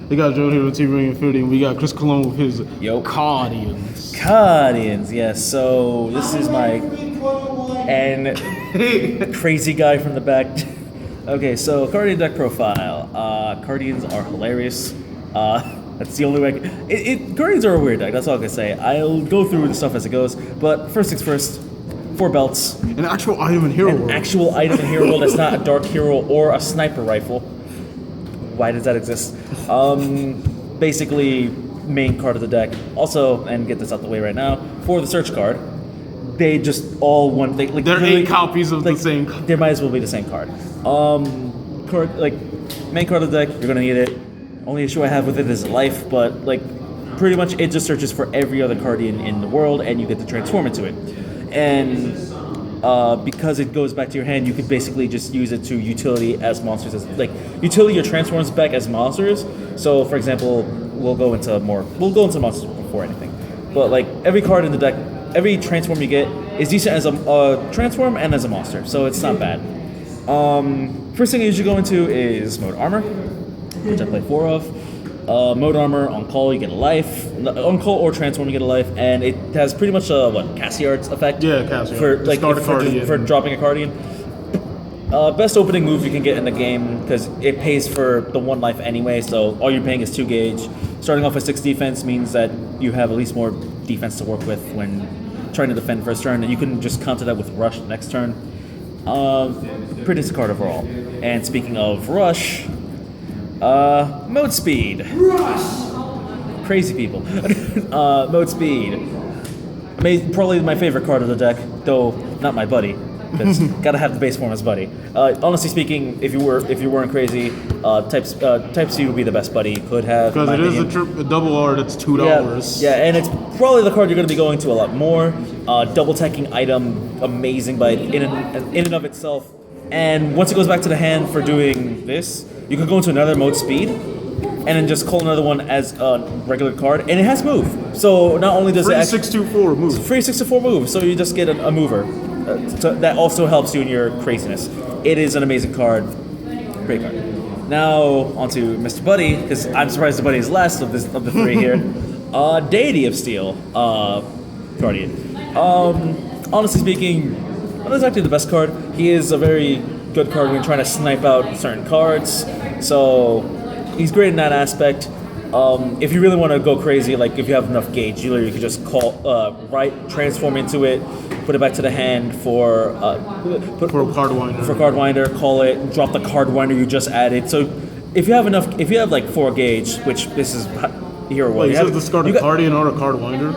They got Joe here with TBIInfinitey, and we got Chris Cologne with his Caardians. Caardians, yes. So this is my crazy guy from the back. Okay, so Caardian deck profile. Caardians are hilarious. That's the only way. Caardians are a weird deck. That's all I can say. I'll go through the stuff as it goes. But first things first. 4 belts. An actual item in Hero World. An actual item in Hero World that's not a Dark Hero or a sniper rifle. Why does that exist? Basically, main card of the deck. Also, and get this out the way right now, for the search card, they just all one thing. Like, they're 8 copies of the same card. They might as well be the same card. Main card of the deck, you're gonna need it. Only issue I have with it is life, but pretty much it just searches for every other Caardian in the world, and you get to transform into it. And because it goes back to your hand, you could basically just use it to utility as monsters, utility or transforms back as monsters. So, for example, we'll go into monsters before anything. But every card in the deck, every transform you get is decent as a transform and as a monster, so it's not bad. First thing you usually go into is Mode Armor, which I play 4 of. Mode Armor, on call you get a life, on call or transform you get a life, and it has pretty much a Cassiard's effect. Yeah, Cassiard. For dropping a Caardian. Best opening move you can get in the game because it pays for the 1 life anyway, so all you're paying is 2 gauge. Starting off with 6 defense means that you have at least more defense to work with when trying to defend first turn, and you can just counter that with Rush next turn. Pretty decent card overall. And speaking of Rush, Mode Speed. Rush! Crazy people. Mode Speed. Probably my favorite card of the deck, though not my buddy. Because gotta have the base form as buddy. Honestly speaking, if you weren't crazy, Type C would be the best buddy you could have. Because it is a double R that's $2. Yeah, and it's probably the card you're gonna be going to a lot more. Double teching item, amazing by in and of itself. And once it goes back to the hand for doing this, you can go into another Mode Speed, and then just call another one as a regular card, and it has move. So not only does it free 624 move. Free 6-4 move, so you just get a mover. So that also helps you in your craziness. It is an amazing card. Great card. Now onto Mr. Buddy, because I'm surprised the Buddy is last of the 3 here. Deity of Steel, Caardian. Honestly speaking, not exactly the best card. He is a very good card when you're trying to snipe out certain cards. So he's great in that aspect. If you really want to go crazy, if you have enough gauge, you literally could just transform into it, put it back to the hand for Cardwinder, call it, drop the Cardwinder you just added. So if you have 4 gauge, which this is Hero World. You discard a Caardian or a Cardwinder?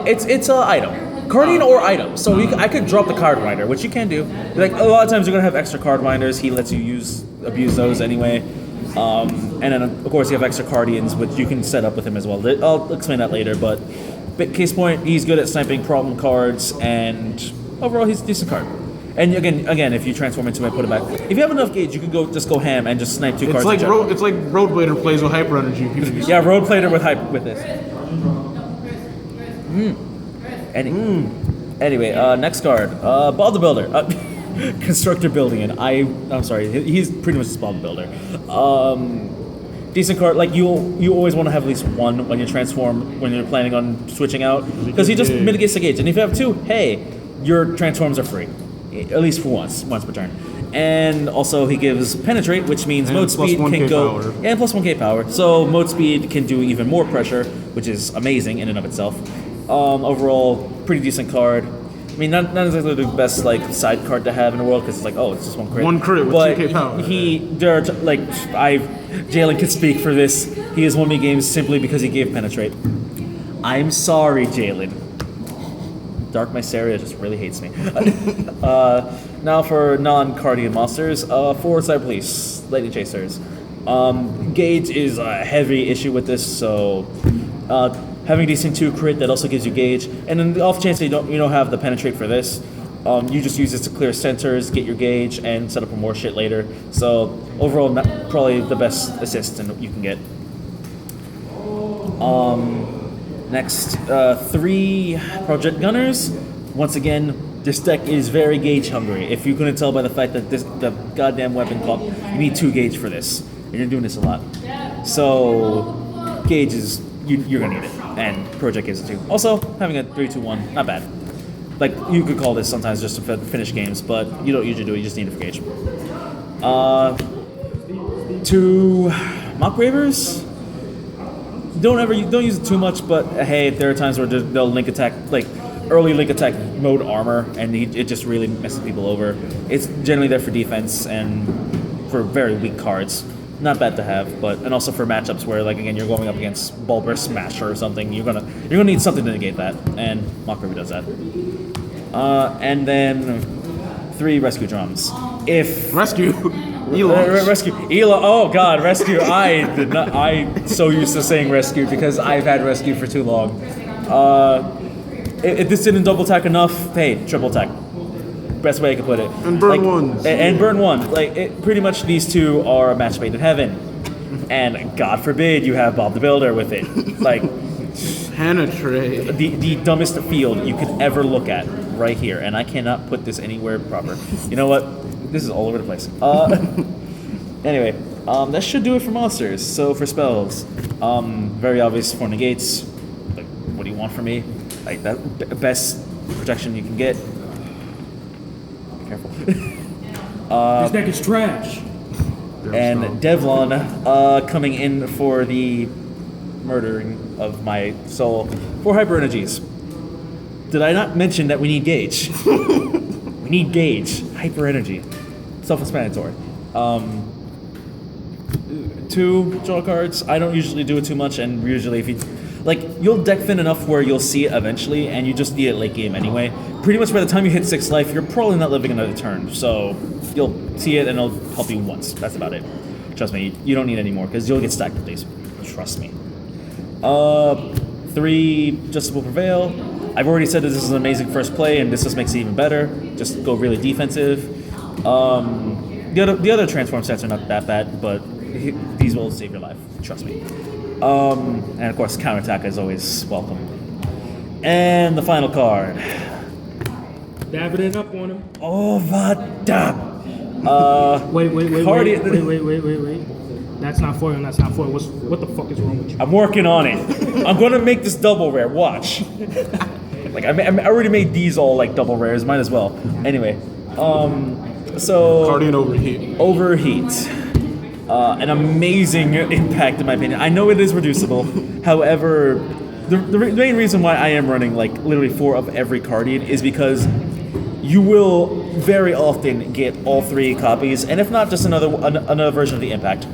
It's an item. Caardian or item. So I could drop the Cardwinder, which you can do. A lot of times you're gonna have extra Cardwinders. He lets you abuse those anyway. And then of course you have extra Caardians, which you can set up with him as well. I'll explain that later, but case point, he's good at sniping problem cards, and overall he's a decent card. And again, if you transform into it, put it back. If you have enough gauge, you can go ham and just snipe 2 cards. It's like Roadblader plays with Hyper Energy. Yeah, Roadblader with this. Anyway, next card, Bob the Builder. Constructor building, and I'm sorry, he's pretty much just Bob the Builder. Decent card. You always want to have at least 1 when you transform, when you're planning on switching out, because he just mitigates the gauge. And if you have 2, hey, your transforms are free, at least for once per turn. And also he gives Penetrate, which means Mode Speed can go and plus 1k power. So Mode Speed can do even more pressure, which is amazing in and of itself. Overall, pretty decent card. I mean, not exactly the best side card to have in the world, because it's it's just 1 crit. 1 crit with 2k power. Jalen could speak for this. He has won me games simply because he gave Penetrate. I'm sorry, Jalen. Dark Mysteria just really hates me. Now for non-Caardian monsters, 4 Cyber Police, Lightning Chasers. Gauge is a heavy issue with this, so having decent 2 crit, that also gives you gauge. And then the off chance that you don't have the Penetrate for this, you just use this to clear centers, get your gauge, and set up for more shit later. So overall, probably the best assist you can get. Next, 3 Project Gunners. Once again, this deck is very gauge hungry. If you couldn't tell by the fact that the goddamn weapon clock, you need 2 gauge for this, and you're doing this a lot. So Gauge is you're gonna need it, and Project gives it too. Also, having a 3-2-1, not bad. Like you could call this sometimes just to finish games, but you don't usually do it. You just need it for Gauge. 2 Mock Ravers. Don't use it too much, but hey, there are times where they'll link attack, like early link attack mode armor, and it just really messes people over. It's generally there for defense and for very weak cards. Not bad to have, and also for matchups where, like, again, you're going up against Bulber Smasher or something, you're gonna need something to negate that, and Mock River does that. And then 3 rescue drums. Rescue. Rescue. Ela. Oh God, rescue. I'm so used to saying rescue because I've had rescue for too long. If this didn't double attack enough, hey, triple attack. Best way I could put it. And burn 1. And burn 1. Like pretty much these 2 are a match made in heaven. And God forbid you have Bob the Builder with it. Like penetrate. The dumbest field you could ever look at right here, and I cannot put this anywhere proper. You know what? This is all over the place. Anyway, that should do it for monsters. So for spells, very obvious for negates. Like, what do you want from me? Like that best protection you can get. Be careful. This deck is trash. And Devlon coming in for the murdering of my soul for hyper energies. Did I not mention that we need Gauge? We need Gauge. Hyper energy. Self-explanatory. 2 draw cards. I don't usually do it too much, and usually if you you'll deck thin enough where you'll see it eventually, and you just need it late game anyway. Pretty much by the time you hit 6 life, you're probably not living another turn, so you'll see it and it'll help you once. That's about it. Trust me, you don't need any more because you'll get stacked with these. Trust me. 3 Justice Will Prevail. I've already said that this is an amazing first play, and this just makes it even better. Just go really defensive. The other transform sets are not that bad, but these will save your life. Trust me. And of course, counterattack is always welcome. And the final card. Dabbing it up on him. Overdub. Wait. Caardian. Wait. That's not foil. What the fuck is wrong with you? I'm working on it. I'm gonna make this double rare. Watch. Like I already made these all like double rares. Might as well. Anyway, so Caardian overheat. An amazing impact in my opinion. I know it is reducible. However, the main reason why I am running like literally 4 of every Caardian is because you will very often get all 3 copies, and if not, just another version of the impact.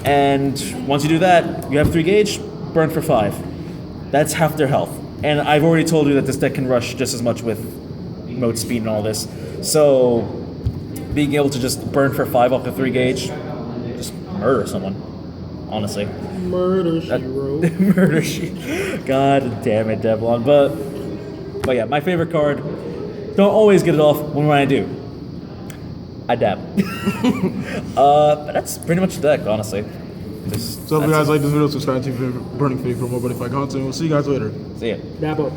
And once you do that, you have 3 Gauge, burn for 5. That's half their health. And I've already told you that this deck can rush just as much with mode speed and all this. So being able to just burn for 5 off the 3 Gauge, just murder someone. Honestly. Murder she wrote. Murder she. God damn it, Devlon. But yeah, my favorite card. Don't always get it off when I do. I dab. But that's pretty much the deck, honestly. So if you guys like this video, subscribe to TBI Burning Infinitey for more Buddyfight content. We'll see you guys later. See ya. Dab up.